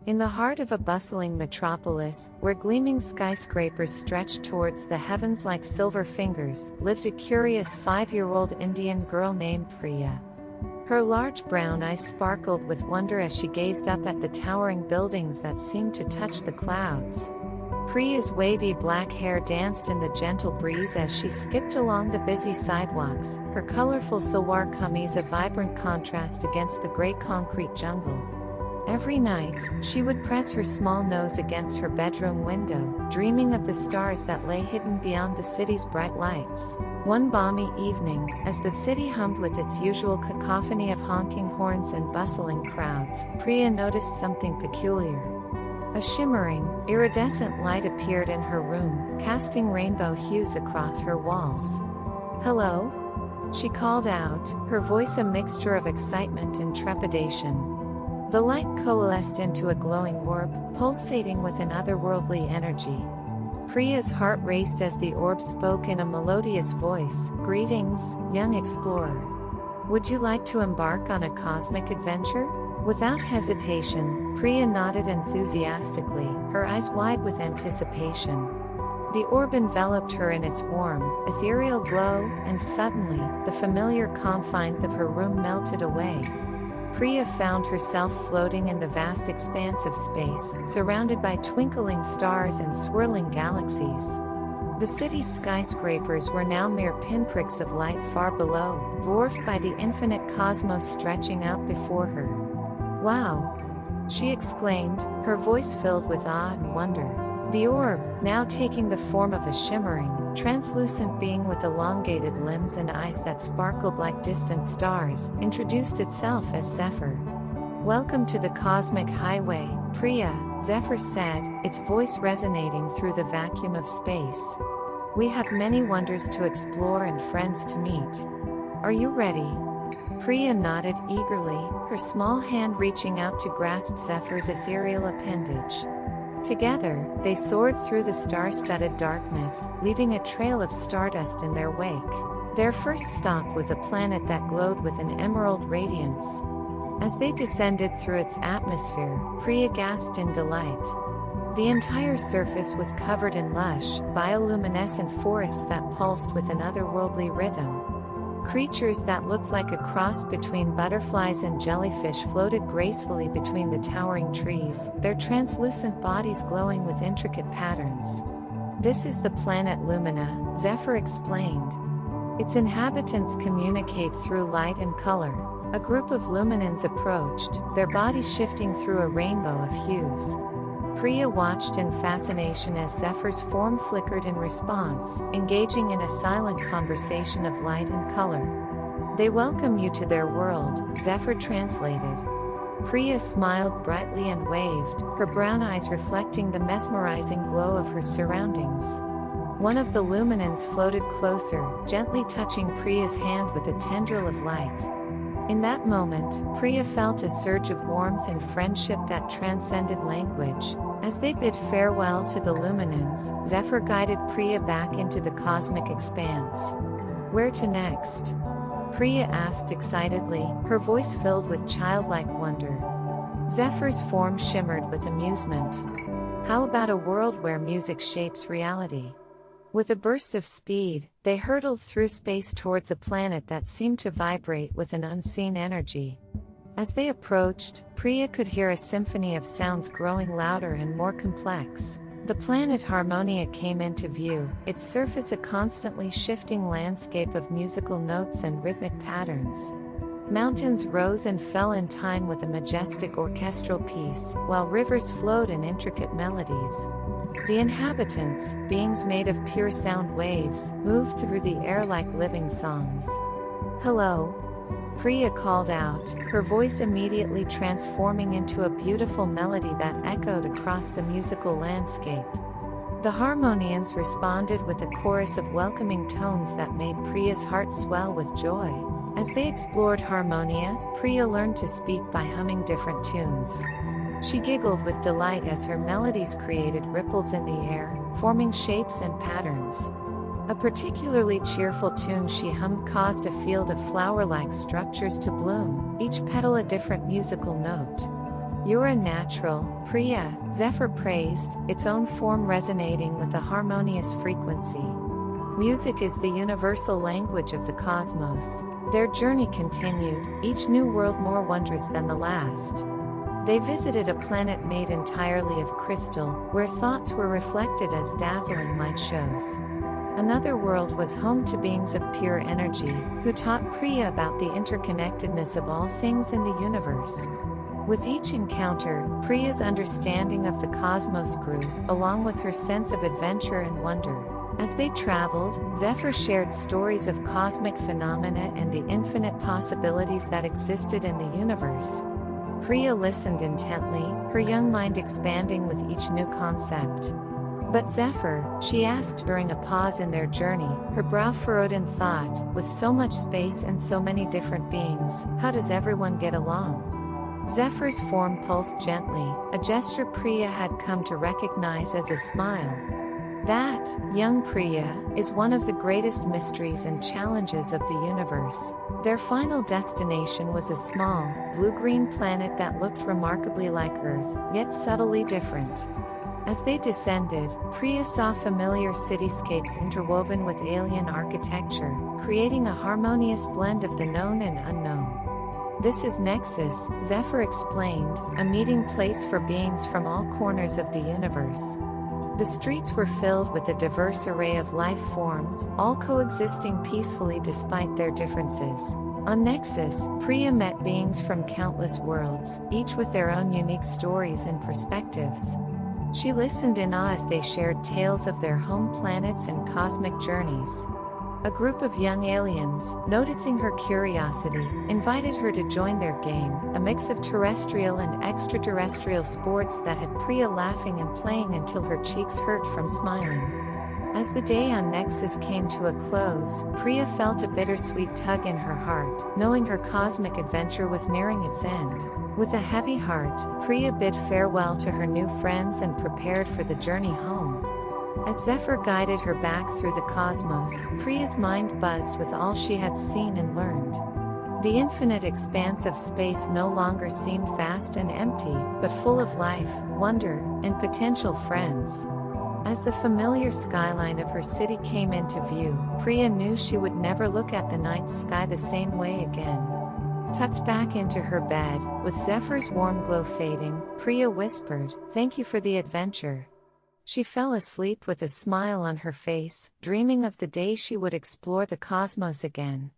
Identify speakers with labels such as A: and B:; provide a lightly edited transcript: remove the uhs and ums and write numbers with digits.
A: In the heart of a bustling metropolis, where gleaming skyscrapers stretched towards the heavens like silver fingers, lived a curious 5-year-old Indian girl named Priya. Her large brown eyes sparkled with wonder as she gazed up at the towering buildings that seemed to touch the clouds. Priya's wavy black hair danced in the gentle breeze as she skipped along the busy sidewalks, her colorful salwar kameez a vibrant contrast against the gray concrete jungle. Every night, she would press her small nose against her bedroom window, dreaming of the stars that lay hidden beyond the city's bright lights. One balmy evening, as the city hummed with its usual cacophony of honking horns and bustling crowds, Priya noticed something peculiar. A shimmering, iridescent light appeared in her room, casting rainbow hues across her walls. "Hello?" she called out, her voice a mixture of excitement and trepidation. The light coalesced into a glowing orb, pulsating with an otherworldly energy. Priya's heart raced as the orb spoke in a melodious voice, "Greetings, young explorer. Would you like to embark on a cosmic adventure?" Without hesitation, Priya nodded enthusiastically, her eyes wide with anticipation. The orb enveloped her in its warm, ethereal glow, and suddenly, the familiar confines of her room melted away. Priya found herself floating in the vast expanse of space, surrounded by twinkling stars and swirling galaxies. The city's skyscrapers were now mere pinpricks of light far below, dwarfed by the infinite cosmos stretching out before her. "Wow!" she exclaimed, her voice filled with awe and wonder. The orb, now taking the form of a shimmering, translucent being with elongated limbs and eyes that sparkled like distant stars, introduced itself as Zephyr. "Welcome to the Cosmic Highway, Priya," Zephyr said, its voice resonating through the vacuum of space. "We have many wonders to explore and friends to meet. Are you ready?" Priya nodded eagerly, her small hand reaching out to grasp Zephyr's ethereal appendage. Together, they soared through the star-studded darkness, leaving a trail of stardust in their wake. Their first stop was a planet that glowed with an emerald radiance. As they descended through its atmosphere, Priya gasped in delight. The entire surface was covered in lush, bioluminescent forests that pulsed with an otherworldly rhythm. Creatures that looked like a cross between butterflies and jellyfish floated gracefully between the towering trees, their translucent bodies glowing with intricate patterns. "This is the planet Lumina," Zephyr explained. "Its inhabitants communicate through light and color." A group of luminans approached, their bodies shifting through a rainbow of hues. Priya watched in fascination as Zephyr's form flickered in response, engaging in a silent conversation of light and color. "They welcome you to their world," Zephyr translated. Priya smiled brightly and waved, her brown eyes reflecting the mesmerizing glow of her surroundings. One of the luminans floated closer, gently touching Priya's hand with a tendril of light. In that moment, Priya felt a surge of warmth and friendship that transcended language. As they bid farewell to the luminans, Zephyr guided Priya back into the cosmic expanse. "Where to next?" Priya asked excitedly, her voice filled with childlike wonder. Zephyr's form shimmered with amusement. "How about a world where music shapes reality?" With a burst of speed, they hurtled through space towards a planet that seemed to vibrate with an unseen energy. As they approached, Priya could hear a symphony of sounds growing louder and more complex. The planet Harmonia came into view, its surface a constantly shifting landscape of musical notes and rhythmic patterns. Mountains rose and fell in time with a majestic orchestral piece, while rivers flowed in intricate melodies. The inhabitants, beings made of pure sound waves, moved through the air like living songs. "Hello," Priya called out, her voice immediately transforming into a beautiful melody that echoed across the musical landscape. The Harmonians responded with a chorus of welcoming tones that made Priya's heart swell with joy. As they explored Harmonia, Priya learned to speak by humming different tunes. She giggled with delight as her melodies created ripples in the air, forming shapes and patterns. A particularly cheerful tune she hummed caused a field of flower-like structures to bloom, each petal a different musical note. "You're a natural, Priya," Zephyr praised, its own form resonating with a harmonious frequency. Music is the universal language of the cosmos. Their journey continued, each new world more wondrous than the last. They visited a planet made entirely of crystal, where thoughts were reflected as dazzling light shows. Another world was home to beings of pure energy, who taught Priya about the interconnectedness of all things in the universe. With each encounter, Priya's understanding of the cosmos grew, along with her sense of adventure and wonder. As they traveled, Zephyr shared stories of cosmic phenomena and the infinite possibilities that existed in the universe. Priya listened intently, her young mind expanding with each new concept. "But Zephyr," she asked during a pause in their journey, her brow furrowed in thought, "with so much space and so many different beings, how does everyone get along?" Zephyr's form pulsed gently, a gesture Priya had come to recognize as a smile. "That, young Priya, is one of the greatest mysteries and challenges of the universe." Their final destination was a small, blue-green planet that looked remarkably like Earth, yet subtly different. As they descended, Priya saw familiar cityscapes interwoven with alien architecture, creating a harmonious blend of the known and unknown. "This is Nexus," Zephyr explained, "a meeting place for beings from all corners of the universe." The streets were filled with a diverse array of life forms, all coexisting peacefully despite their differences. On Nexus, Priya met beings from countless worlds, each with their own unique stories and perspectives. She listened in awe as they shared tales of their home planets and cosmic journeys. A group of young aliens, noticing her curiosity, invited her to join their game, a mix of terrestrial and extraterrestrial sports that had Priya laughing and playing until her cheeks hurt from smiling. As the day on Nexus came to a close, Priya felt a bittersweet tug in her heart, knowing her cosmic adventure was nearing its end. With a heavy heart, Priya bid farewell to her new friends and prepared for the journey home. As Zephyr guided her back through the cosmos, Priya's mind buzzed with all she had seen and learned. The infinite expanse of space no longer seemed vast and empty, but full of life, wonder, and potential friends. As the familiar skyline of her city came into view, Priya knew she would never look at the night sky the same way again. Tucked back into her bed, with Zephyr's warm glow fading, Priya whispered, "Thank you for the adventure." She fell asleep with a smile on her face, dreaming of the day she would explore the cosmos again.